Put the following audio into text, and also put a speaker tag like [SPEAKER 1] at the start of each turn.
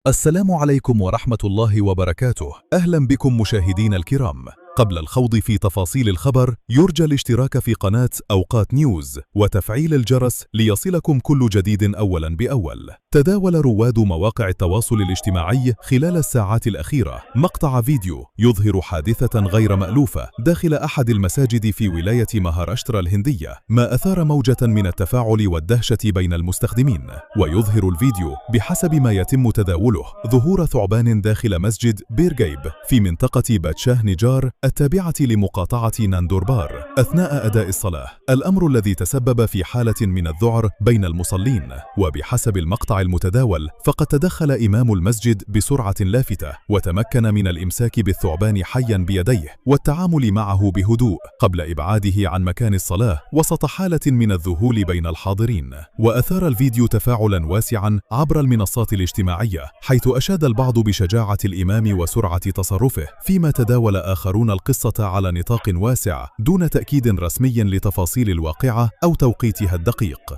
[SPEAKER 1] السلام عليكم ورحمة الله وبركاته. أهلا بكم مشاهدينا الكرام. قبل الخوض في تفاصيل الخبر يرجى الاشتراك في قناة أوقات نيوز وتفعيل الجرس ليصلكم كل جديد أولا بأول. تداول رواد مواقع التواصل الاجتماعي خلال الساعات الأخيرة مقطع فيديو يظهر حادثة غير مألوفة داخل أحد المساجد في ولاية مهاراشترا الهندية، ما أثار موجة من التفاعل والدهشة بين المستخدمين. ويظهر الفيديو بحسب ما يتم تداوله ظهور ثعبان داخل مسجد بيرجيب في منطقة باتشاه نيجار التابعة لمقاطعة ناندوربار أثناء أداء الصلاة، الأمر الذي تسبب في حالة من الذعر بين المصلين. وبحسب المقطع المتداول فقد تدخل إمام المسجد بسرعة لافتة وتمكن من الإمساك بالثعبان حيا بيديه والتعامل معه بهدوء قبل إبعاده عن مكان الصلاة وسط حالة من الذهول بين الحاضرين. وأثار الفيديو تفاعلا واسعا عبر المنصات الاجتماعية، حيث أشاد البعض بشجاعة الإمام وسرعة تصرفه، فيما تداول آخرون القصة على نطاق واسع دون تأكيد رسمي لتفاصيل الواقعة أو توقيتها الدقيق.